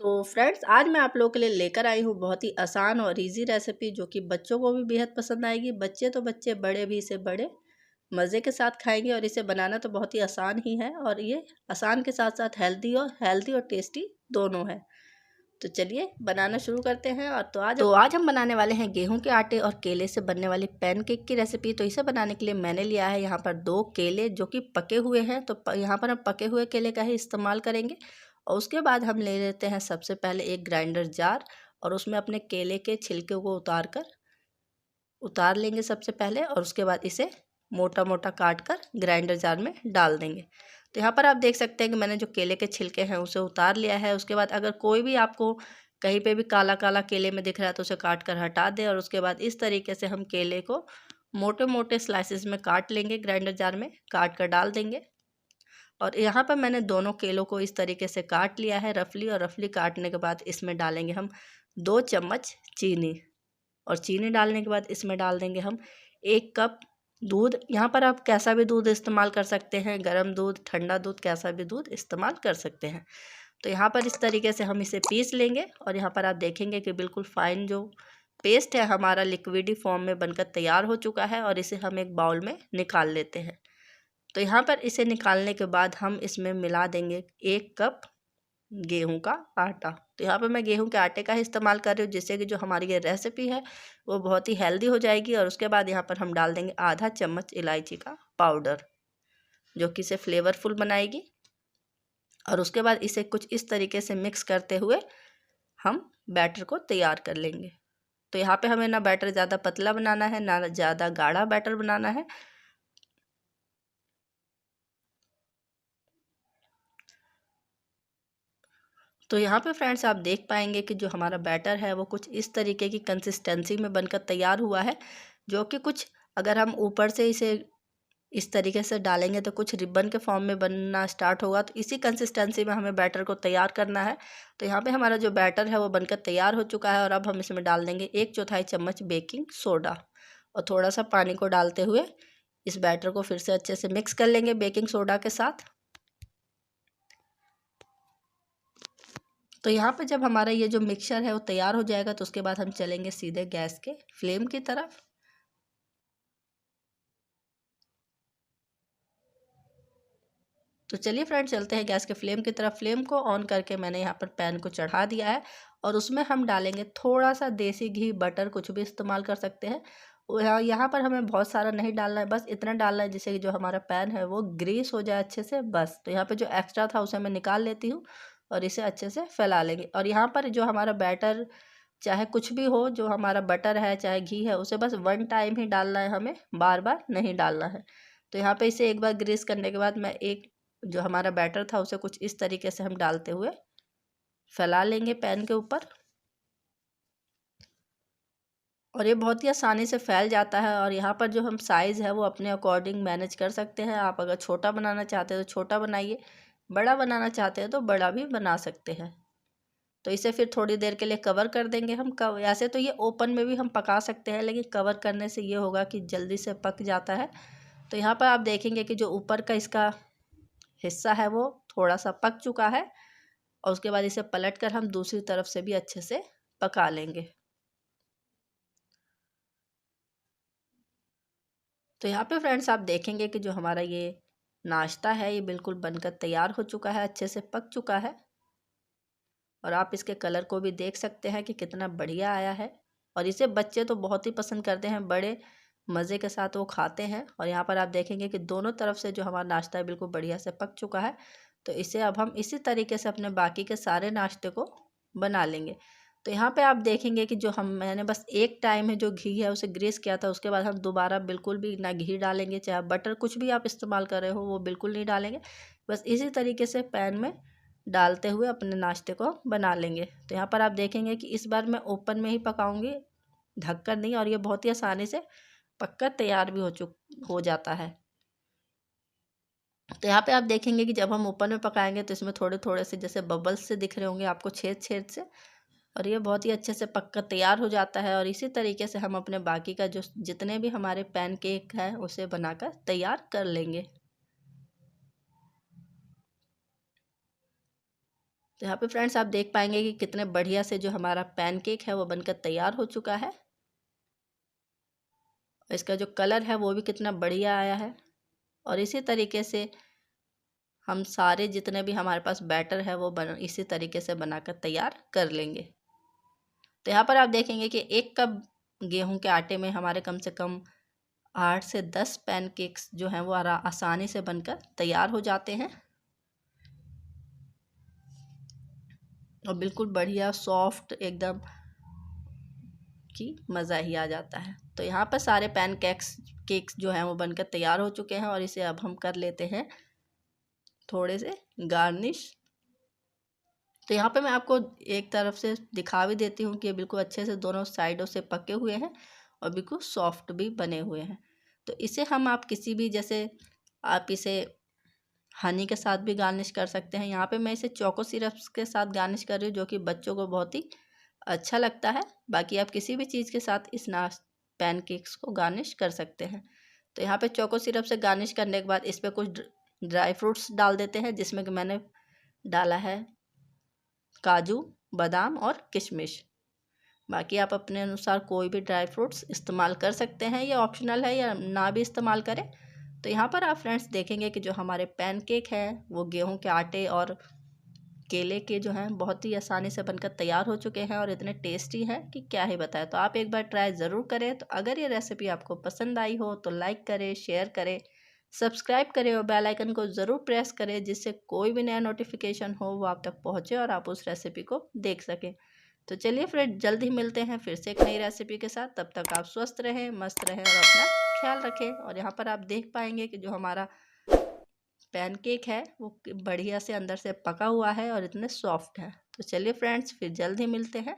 तो फ्रेंड्स, आज मैं आप लोगों के लिए लेकर आई हूँ बहुत ही आसान और इजी रेसिपी, जो कि बच्चों को भी बेहद पसंद आएगी। बच्चे तो बच्चे, बड़े भी इसे बड़े मज़े के साथ खाएंगे। और इसे बनाना तो बहुत ही आसान ही है, और ये आसान के साथ साथ हेल्दी और टेस्टी दोनों है। तो चलिए बनाना शुरू करते हैं। और तो आज हम बनाने वाले हैं गेहूं के आटे और केले से बनने वाली पैनकेक की रेसिपी। तो इसे बनाने के लिए मैंने लिया है यहाँ पर 2 केले, जो कि पके हुए हैं। तो यहाँ पर हम पके हुए केले का ही इस्तेमाल करेंगे। और उसके बाद हम ले लेते हैं सबसे पहले एक ग्राइंडर जार, और उसमें अपने केले के छिलके को उतार लेंगे सबसे पहले। और उसके बाद इसे मोटा मोटा काट कर ग्राइंडर जार में डाल देंगे। तो यहाँ पर आप देख सकते हैं कि मैंने जो केले के छिलके हैं उसे उतार लिया है। उसके बाद अगर कोई भी आपको कहीं पे भी काला काला केले में दिख रहा है तो उसे काट कर हटा दें। और उसके बाद इस तरीके से हम केले को मोटे मोटे स्लाइसिस में काट लेंगे, ग्राइंडर जार में काट कर डाल देंगे। और यहाँ पर मैंने दोनों केलों को इस तरीके से काट लिया है रफली। और रफली काटने के बाद इसमें डालेंगे हम 2 चम्मच चीनी। और चीनी डालने के बाद इसमें डाल देंगे हम 1 कप दूध। यहाँ पर आप कैसा भी दूध इस्तेमाल कर सकते हैं, गर्म दूध, ठंडा दूध, कैसा भी दूध इस्तेमाल कर सकते हैं। तो यहाँ पर इस तरीके से हम इसे पीस लेंगे। और यहाँ पर आप देखेंगे कि बिल्कुल फाइन जो पेस्ट है हमारा लिक्विडी फॉर्म में बनकर तैयार हो चुका है। और इसे हम एक बाउल में निकाल लेते हैं। तो यहाँ पर इसे निकालने के बाद हम इसमें मिला देंगे 1 कप गेहूं का आटा। तो यहाँ पर मैं गेहूं के आटे का ही इस्तेमाल कर रही हूँ, जिससे कि जो हमारी ये रेसिपी है वो बहुत ही हेल्दी हो जाएगी। और उसके बाद यहाँ पर हम डाल देंगे आधा चम्मच इलायची का पाउडर, जो कि इसे फ्लेवरफुल बनाएगी। और उसके बाद इसे कुछ इस तरीके से मिक्स करते हुए हम बैटर को तैयार कर लेंगे। तो यहाँ पे हमें ना बैटर ज़्यादा पतला बनाना है, ना ज़्यादा गाढ़ा बैटर बनाना है। तो यहाँ पे फ्रेंड्स आप देख पाएंगे कि जो हमारा बैटर है वो कुछ इस तरीके की कंसिस्टेंसी में बनकर तैयार हुआ है, जो कि कुछ अगर हम ऊपर से इसे इस तरीके से डालेंगे तो कुछ रिबन के फॉर्म में बनना स्टार्ट होगा। तो इसी कंसिस्टेंसी में हमें बैटर को तैयार करना है। तो यहाँ पे हमारा जो बैटर है वो बनकर तैयार हो चुका है। और अब हम इसमें डाल देंगे 1/4 चम्मच बेकिंग सोडा, और थोड़ा सा पानी को डालते हुए इस बैटर को फिर से अच्छे से मिक्स कर लेंगे बेकिंग सोडा के साथ। तो यहाँ पे जब हमारा ये जो मिक्सचर है वो तैयार हो जाएगा तो उसके बाद हम चलेंगे सीधे गैस के फ्लेम की तरफ। तो चलिए फ्रेंड, चलते हैं गैस के फ्लेम की तरफ। फ्लेम को ऑन करके मैंने यहाँ पर पैन को चढ़ा दिया है। और उसमें हम डालेंगे थोड़ा सा देसी घी, बटर, कुछ भी इस्तेमाल कर सकते हैं। यहाँ पर हमें बहुत सारा नहीं डालना है, बस इतना डालना है जिससे कि जो हमारा पैन है वो ग्रीस हो जाए अच्छे से, बस। तो यहाँ पे जो एक्स्ट्रा था उसे मैं निकाल लेती हूँ और इसे अच्छे से फैला लेंगे। और यहाँ पर जो हमारा बैटर, चाहे कुछ भी हो, जो हमारा बटर है चाहे घी है, उसे बस 1 टाइम ही डालना है, हमें बार बार नहीं डालना है। तो यहाँ पे इसे एक बार ग्रीस करने के बाद मैं एक जो हमारा बैटर था उसे कुछ इस तरीके से हम डालते हुए फैला लेंगे पैन के ऊपर। और ये बहुत ही आसानी से फैल जाता है। और यहाँ पर जो हम साइज़ है वो अपने अकॉर्डिंग मैनेज कर सकते हैं। आप अगर छोटा बनाना चाहते हैं तो छोटा बनाइए, बड़ा बनाना चाहते हैं तो बड़ा भी बना सकते हैं। तो इसे फिर थोड़ी देर के लिए कवर कर देंगे हम। ऐसे तो ये ओपन में भी हम पका सकते हैं, लेकिन कवर करने से ये होगा कि जल्दी से पक जाता है। तो यहाँ पर आप देखेंगे कि जो ऊपर का इसका हिस्सा है वो थोड़ा सा पक चुका है। और उसके बाद इसे पलट कर हम दूसरी तरफ से भी अच्छे से पका लेंगे। तो यहाँ पे फ्रेंड्स आप देखेंगे कि जो हमारा ये नाश्ता है ये बिल्कुल बनकर तैयार हो चुका है, अच्छे से पक चुका है। और आप इसके कलर को भी देख सकते हैं कि कितना बढ़िया आया है। और इसे बच्चे तो बहुत ही पसंद करते हैं, बड़े मज़े के साथ वो खाते हैं। और यहाँ पर आप देखेंगे कि दोनों तरफ से जो हमारा नाश्ता है बिल्कुल बढ़िया से पक चुका है। तो इसे अब हम इसी तरीके से अपने बाकी के सारे नाश्ते को बना लेंगे। तो यहाँ पे आप देखेंगे कि जो मैंने बस 1 टाइम है जो घी है उसे ग्रीस किया था। उसके बाद हम दोबारा बिल्कुल भी ना घी डालेंगे, चाहे बटर कुछ भी आप इस्तेमाल कर रहे हो वो बिल्कुल नहीं डालेंगे। बस इसी तरीके से पैन में डालते हुए अपने नाश्ते को बना लेंगे। तो यहाँ पर आप देखेंगे कि इस बार मैं ओपन में ही पकाऊंगी, ढककर नहीं। और ये बहुत ही आसानी से पककर तैयार भी हो जाता है। तो यहाँ पे आप देखेंगे कि जब हम ओपन में पकाएंगे तो इसमें थोड़े थोड़े से जैसे बबल्स से दिख रहे होंगे आपको, छेद छेद से। और ये बहुत ही अच्छे से पककर तैयार हो जाता है। और इसी तरीके से हम अपने बाकी का जो जितने भी हमारे पैनकेक है उसे बनाकर तैयार कर लेंगे। तो यहाँ पे फ्रेंड्स आप देख पाएंगे कि कितने बढ़िया से जो हमारा पैनकेक है वो बनकर तैयार हो चुका है। इसका जो कलर है वो भी कितना बढ़िया आया है। और इसी तरीके से हम सारे जितने भी हमारे पास बैटर है वो इसी तरीके से बनाकर तैयार कर लेंगे। तो यहाँ पर आप देखेंगे कि 1 कप गेहूं के आटे में हमारे कम से कम 8 से 10 पैनकेक्स जो हैं वो आसानी से बनकर तैयार हो जाते हैं और बिल्कुल बढ़िया सॉफ्ट एकदम की मज़ा ही आ जाता है। तो यहाँ पर सारे केक्स जो हैं वो बनकर तैयार हो चुके हैं और इसे अब हम कर लेते हैं थोड़े से गार्निश। तो यहाँ पे मैं आपको एक तरफ से दिखा भी देती हूँ कि ये बिल्कुल अच्छे से दोनों साइडों से पके हुए हैं और बिल्कुल सॉफ्ट भी बने हुए हैं। तो इसे हम आप किसी भी, जैसे आप इसे हनी के साथ भी गार्निश कर सकते हैं। यहाँ पे मैं इसे चोको सिरप के साथ गार्निश कर रही हूँ जो कि बच्चों को बहुत ही अच्छा लगता है। बाकी आप किसी भी चीज़ के साथ इस पैनकेक्स को गार्निश कर सकते हैं। तो यहाँ पे चोको सिरप से गार्निश करने के बाद इस पर कुछ ड्राई फ्रूट्स डाल देते हैं, जिसमें कि मैंने डाला है काजू, बादाम और किशमिश। बाकी आप अपने अनुसार कोई भी ड्राई फ्रूट्स इस्तेमाल कर सकते हैं, ये ऑप्शनल है, या ना भी इस्तेमाल करें। तो यहाँ पर आप फ्रेंड्स देखेंगे कि जो हमारे पैनकेक है वो गेहूं के आटे और केले के जो हैं बहुत ही आसानी से बनकर तैयार हो चुके हैं और इतने टेस्टी हैं कि क्या ही बताएं। तो आप एक बार ट्राई ज़रूर करें। तो अगर ये रेसिपी आपको पसंद आई हो तो लाइक करें, शेयर करें, सब्सक्राइब करें और बेल आइकन को ज़रूर प्रेस करें, जिससे कोई भी नया नोटिफिकेशन हो वो आप तक पहुँचे और आप उस रेसिपी को देख सकें। तो चलिए फ्रेंड, जल्द ही मिलते हैं फिर से एक नई रेसिपी के साथ। तब तक आप स्वस्थ रहें, मस्त रहें और अपना ख्याल रखें। और यहाँ पर आप देख पाएंगे कि जो हमारा पैनकेक है वो बढ़िया से अंदर से पका हुआ है और इतने सॉफ्ट है। तो चलिए फ्रेंड्स, फिर जल्द ही मिलते हैं।